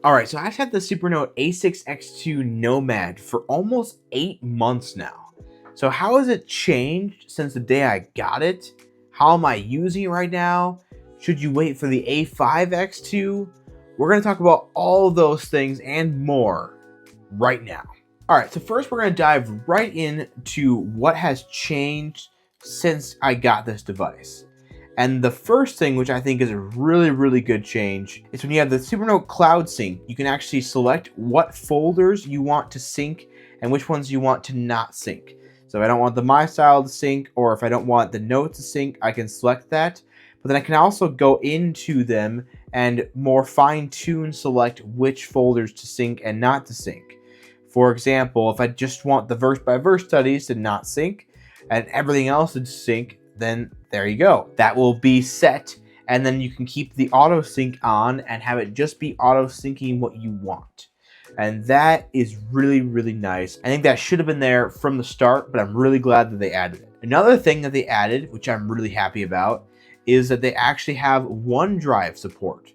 All right, so I've had the Supernote A6X2 Nomad for almost 8 months now. So how has it changed since the day I got it? How am I using it right now? Should you wait for the A5X2? We're going to talk about all those things and more right now. All right, so first we're going to dive right into what has changed since I got this device. And the first thing, which I think is a really good change, is when you have the Supernote Cloud Sync, you can actually select what folders you want to sync and which ones you want to not sync. So if I don't want the My Style to sync, or if I don't want the notes to sync, I can select that. But then I can also go into them and more fine-tune select which folders to sync and not to sync. For example, if I just want the verse-by-verse studies to not sync and everything else to sync, then there you go. That will be set, and then you can keep the auto sync on and have it just be auto syncing what you want. And that is really nice. I think that should have been there from the start, but I'm really glad that they added it. Another thing that they added, which I'm really happy about, is that they actually have OneDrive support,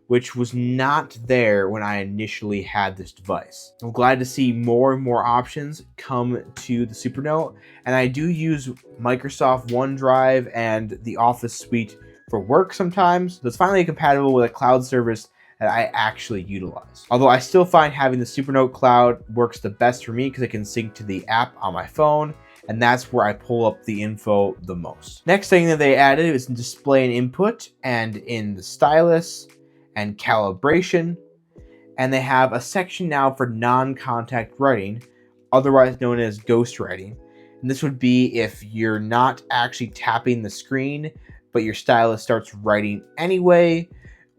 which was not there when I initially had this device. I'm glad to see more and more options come to the Supernote, and I do use Microsoft OneDrive and the Office suite for work sometimes, so it's finally compatible with a cloud service that I actually utilize. Although I still find having the Supernote Cloud works the best for me because I can sync to the app on my phone, and that's where I pull up the info the most. Next thing that they added is in display and input, and in the stylus and calibration, and they have a section now for non-contact writing, otherwise known as ghost writing. And this would be if you're not actually tapping the screen, but your stylus starts writing anyway,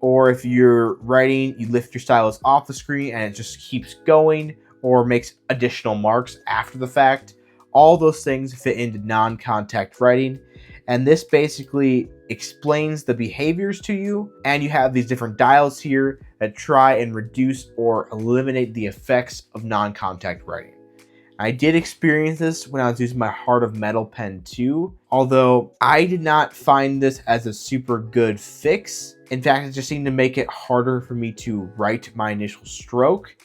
or if you're writing, you lift your stylus off the screen and it just keeps going, or makes additional marks after the fact. All those things fit into non-contact writing. And this basically explains the behaviors to you, and you have these different dials here that try and reduce or eliminate the effects of non-contact writing. I did experience this when I was using my Heart of Metal pen too, although I did not find this as a super good fix. In fact, it just seemed to make it harder for me to write my initial stroke,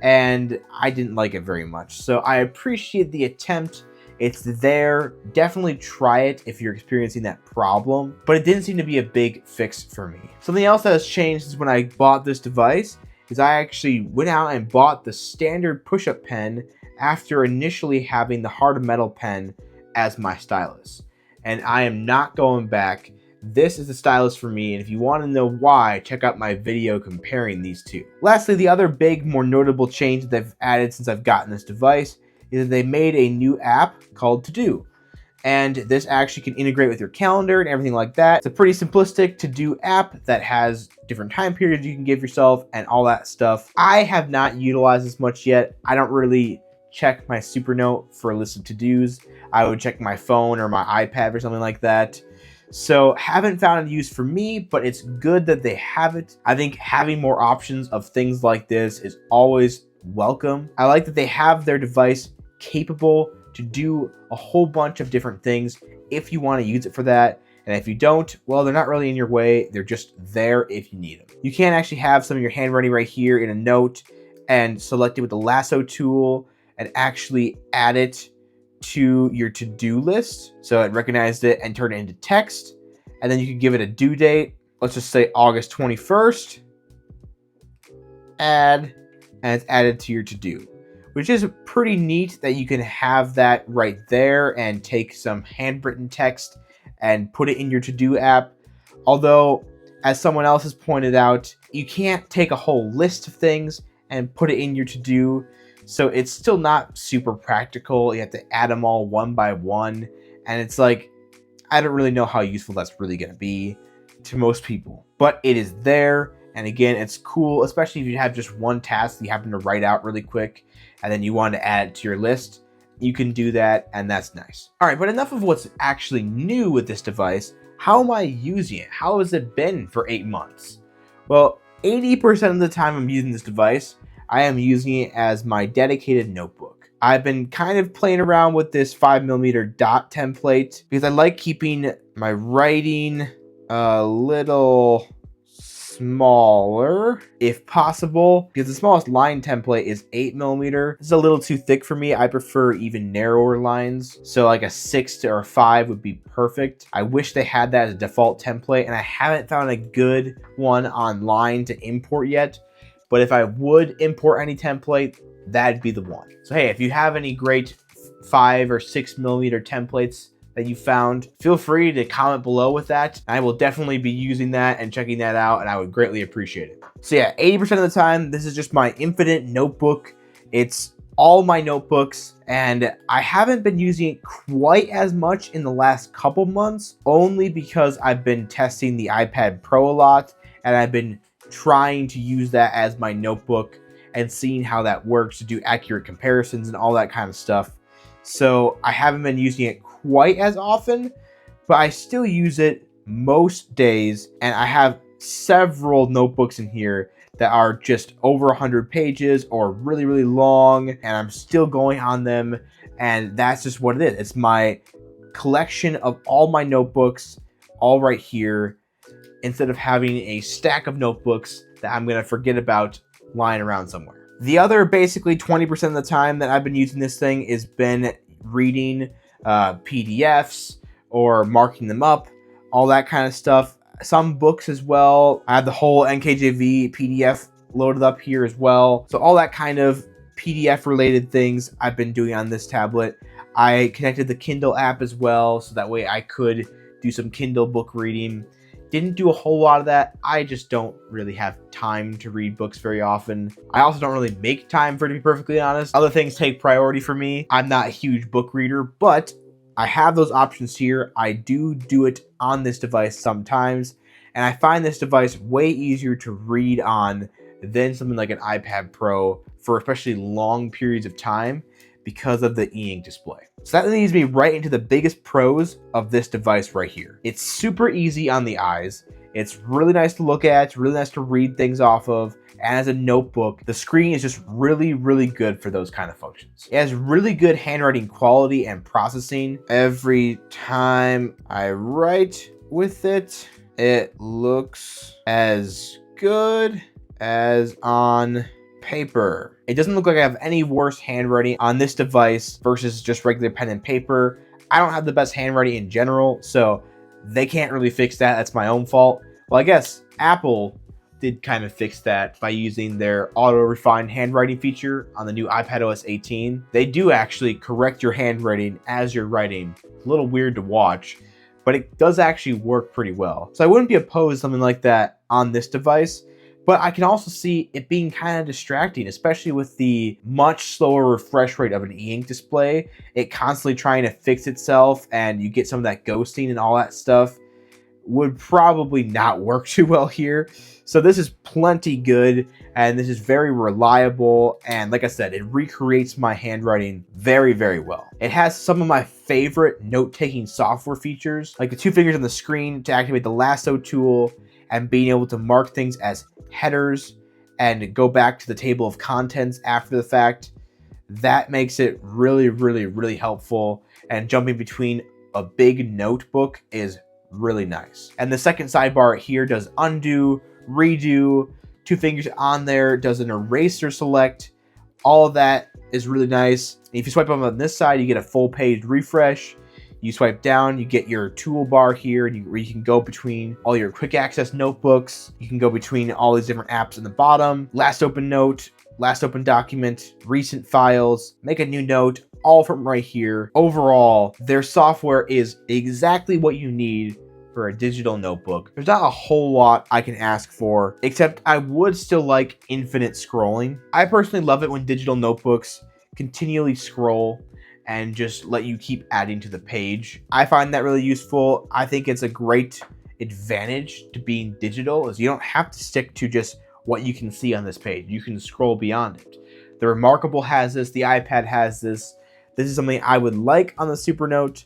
and I didn't like it very much. So I appreciate the attempt. It's there. Definitely try it if you're experiencing that problem, but it didn't seem to be a big fix for me. Something else that has changed since when I bought this device is I actually went out and bought the standard push-up pen after initially having the Heart of Metal pen as my stylus. And I am not going back. This is the stylus for me, and if you want to know why, check out my video comparing these two. Lastly, the other big, more notable change that they've added since I've gotten this device is that they made a new app called To Do. And this actually can integrate with your calendar and everything like that. It's a pretty simplistic to-do app that has different time periods you can give yourself and all that stuff. I have not utilized this much yet. I don't really check my Supernote for a list of to-dos. I would check my phone or my iPad or something like that. So haven't found a use for me, but it's good that they have it. I think having more options of things like this is always welcome. I like that they have their device capable to do a whole bunch of different things if you want to use it for that. And if you don't, well, they're not really in your way. They're just there if you need them. You can actually have some of your handwriting right here in a note and select it with the lasso tool and actually add it to your to-do list. So it recognized it and turned it into text. And then you can give it a due date. Let's just say August 21st. Add, and it's added to your to-do, which is pretty neat that you can have that right there and take some handwritten text and put it in your to-do app. Although, as someone else has pointed out, you can't take a whole list of things and put it in your to-do. So it's still not super practical. You have to add them all one by one. And it's like, I don't really know how useful that's really going to be to most people. But it is there. And again, it's cool, especially if you have just one task that you happen to write out really quick and then you want to add it to your list. You can do that, and that's nice. All right, but enough of what's actually new with this device. How am I using it? How has it been for 8 months? Well, 80% of the time I'm using this device, I am using it as my dedicated notebook. I've been kind of playing around with this 5mm dot template because I like keeping my writing a little smaller if possible, because the smallest line template is 8mm. It's a little too thick for me. I prefer even narrower lines, so like a 6 or 5 would be perfect. I wish they had that as a default template, and I haven't found a good one online to import yet, but if I would import any template, that'd be the one. So hey, if you have any great 5 or 6mm templates that you found, feel free to comment below with that. I will definitely be using that and checking that out, and I would greatly appreciate it. So yeah, 80% of the time, this is just my infinite notebook. It's all my notebooks, and I haven't been using it quite as much in the last couple months, only because I've been testing the iPad Pro a lot, and I've been trying to use that as my notebook and seeing how that works to do accurate comparisons and all that kind of stuff. So I haven't been using it quite as often, but I still use it most days, and I have several notebooks in here that are just over 100 pages or really, really long, and I'm still going on them, and that's just what it is. It's my collection of all my notebooks all right here, instead of having a stack of notebooks that I'm going to forget about lying around somewhere. The other basically 20% of the time that I've been using this thing has been reading PDFs or marking them up, all that kind of stuff. Some books as well. I have the whole NKJV PDF loaded up here as well. So all that kind of PDF related things I've been doing on this tablet. I connected the Kindle app as well, so that way I could do some Kindle book reading. Didn't do a whole lot of that. I just don't really have time to read books very often. I also don't really make time for it, to be perfectly honest. Other things take priority for me. I'm not a huge book reader, but I have those options here. I do it on this device sometimes, and I find this device way easier to read on than something like an iPad Pro for especially long periods of time because of the e-ink display. So that leads me right into the biggest pros of this device right here. It's super easy on the eyes. It's really nice to look at. It's really nice to read things off of. And as a notebook, the screen is just really, really good for those kind of functions. It has really good handwriting quality and processing. Every time I write with it, it looks as good as on paper. It doesn't look like I have any worse handwriting on this device versus just regular pen and paper. I don't have the best handwriting in general, so they can't really fix that. That's my own fault. Well, I guess Apple did kind of fix that by using their auto-refine handwriting feature on the new iPadOS 18. They do actually correct your handwriting as you're writing. It's a little weird to watch, but it does actually work pretty well. So I wouldn't be opposed to something like that on this device. But I can also see it being kind of distracting, especially with the much slower refresh rate of an e-ink display. It constantly trying to fix itself, and you get some of that ghosting and all that stuff. Would probably not work too well here. So this is plenty good, and this is very reliable, and like I said, it recreates my handwriting very, very well. It has some of my favorite note-taking software features, like the 2 fingers on the screen to activate the lasso tool, and being able to mark things as headers and go back to the table of contents after the fact. That makes it really, really, really helpful, and jumping between a big notebook is really nice. And the second sidebar here does undo, redo, 2 fingers on there does an eraser select. All of that is really nice. If you swipe up on this side, you get a full page refresh. You swipe down, you get your toolbar here, where you can go between all your quick access notebooks. You can go between all these different apps in the bottom. Last open note, last open document, recent files, make a new note, all from right here. Overall, their software is exactly what you need for a digital notebook. There's not a whole lot I can ask for, except I would still like infinite scrolling. I personally love it when digital notebooks continually scroll and just let you keep adding to the page. I find that really useful. I think it's a great advantage to being digital, is you don't have to stick to just what you can see on this page. You can scroll beyond it. The Remarkable has this, the iPad has this. This is something I would like on the Supernote,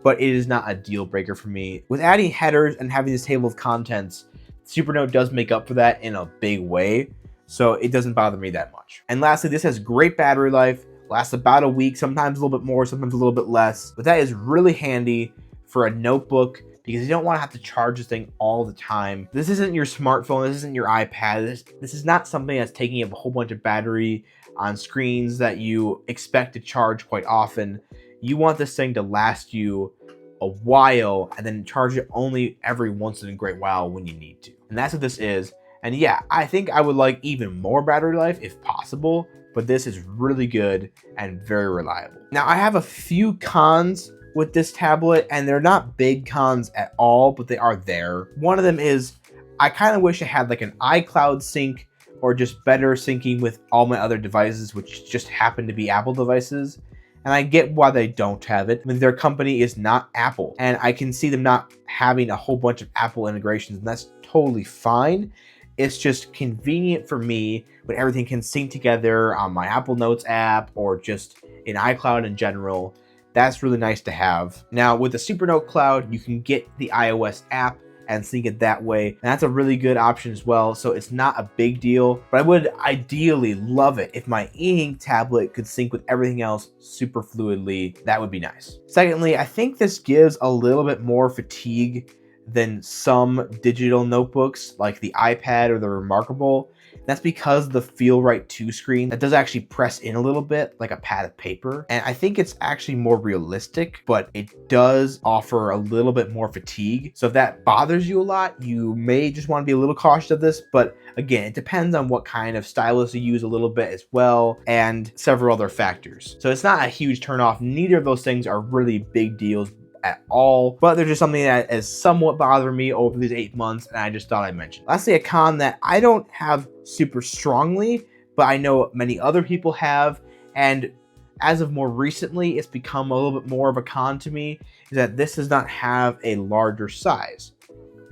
but it is not a deal breaker for me. With adding headers and having this table of contents, Supernote does make up for that in a big way, so it doesn't bother me that much. And lastly, this has great battery life. Lasts about a week, sometimes a little bit more, sometimes a little bit less. But that is really handy for a notebook because you don't want to have to charge this thing all the time. This isn't your smartphone, this isn't your iPad, this is not something that's taking up a whole bunch of battery on screens that you expect to charge quite often. You want this thing to last you a while and then charge it only every once in a great while when you need to. And that's what this is. And yeah, I think I would like even more battery life if possible, but this is really good and very reliable. Now, I have a few cons with this tablet, and they're not big cons at all, but they are there. One of them is I kind of wish I had like an iCloud sync or just better syncing with all my other devices, which just happen to be Apple devices. And I get why they don't have it. I mean, their company is not Apple, and I can see them not having a whole bunch of Apple integrations, and that's totally fine. It's just convenient for me when everything can sync together on my Apple Notes app or just in iCloud in general. That's really nice to have. Now, with the Supernote Cloud, you can get the iOS app and sync it that way. And that's a really good option as well. So it's not a big deal, but I would ideally love it if my e-ink tablet could sync with everything else super fluidly. That would be nice. Secondly, I think this gives a little bit more fatigue than some digital notebooks like the iPad or the Remarkable. That's because the Feel Right 2 screen, that does actually press in a little bit like a pad of paper. And I think it's actually more realistic, but it does offer a little bit more fatigue. So if that bothers you a lot, you may just want to be a little cautious of this. But again, it depends on what kind of stylus you use a little bit as well, and several other factors. So it's not a huge turnoff. Neither of those things are really big deals at all, but they're just something that has somewhat bothered me over these 8 months, and I just thought I'd mention. Lastly, a con that I don't have super strongly, but I know many other people have, and as of more recently, it's become a little bit more of a con to me, is that this does not have a larger size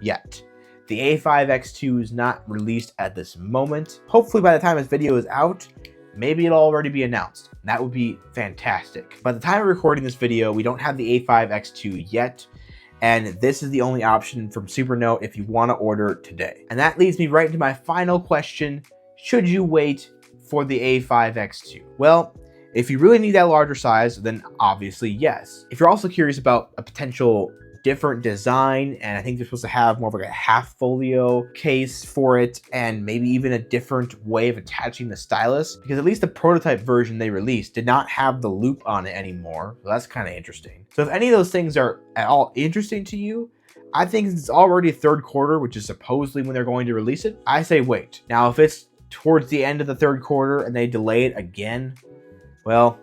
yet. The A5X2 is not released at this moment. Hopefully by the time this video is out, maybe it'll already be announced. That would be fantastic. By the time of recording this video, we don't have the A5X2 yet, and this is the only option from Supernote if you want to order today. And that leads me right into my final question. Should you wait for the A5X2? Well, if you really need that larger size, then obviously yes. If you're also curious about a potential different design, and I think they're supposed to have more of like a half folio case for it, and maybe even a different way of attaching the stylus, because at least the prototype version they released did not have the loop on it anymore. So that's kind of interesting. So if any of those things are at all interesting to you, I think it's already third quarter, which is supposedly when they're going to release it, I say wait. Now, if it's towards the end of the third quarter and they delay it again, well,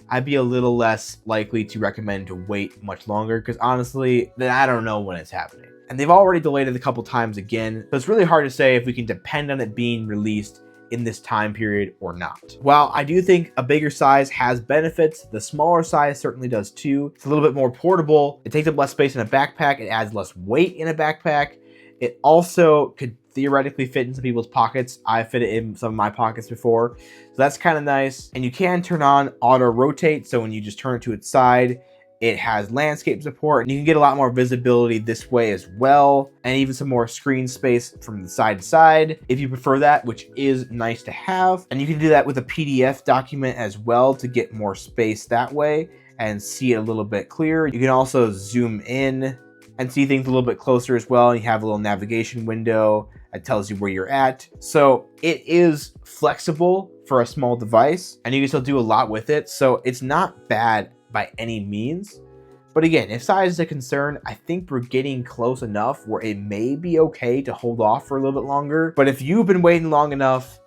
I'd be a little less likely to recommend to wait much longer, because honestly, then I don't know when it's happening. And they've already delayed it a couple times again, so it's really hard to say if we can depend on it being released in this time period or not. While I do think a bigger size has benefits, the smaller size certainly does too. It's a little bit more portable. It takes up less space in a backpack. It adds less weight in a backpack. It also could theoretically fit in some people's pockets. I fit it in some of my pockets before, so that's kind of nice. And you can turn on auto rotate, so when you just turn it to its side, it has landscape support, and you can get a lot more visibility this way as well, and even some more screen space from the side to side if you prefer that, which is nice to have. And you can do that with a PDF document as well to get more space that way and see it a little bit clearer. You can also zoom in and see things a little bit closer as well. You have a little navigation window that tells you where you're at. So it is flexible for a small device, and you can still do a lot with it. So it's not bad by any means. But again, if size is a concern, I think we're getting close enough where it may be okay to hold off for a little bit longer. But if you've been waiting long enough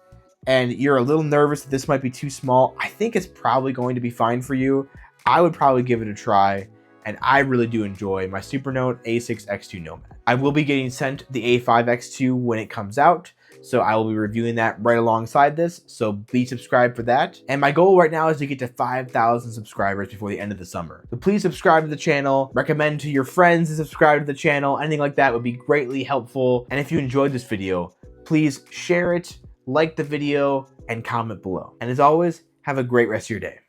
and you're a little nervous that this might be too small, I think it's probably going to be fine for you. I would probably give it a try. And I really do enjoy my Supernote A6X2 Nomad. I will be getting sent the A5X2 when it comes out, so I will be reviewing that right alongside this, so be subscribed for that. And my goal right now is to get to 5,000 subscribers before the end of the summer. So please subscribe to the channel, recommend to your friends to subscribe to the channel, anything like that would be greatly helpful. And if you enjoyed this video, please share it, like the video, and comment below. And as always, have a great rest of your day.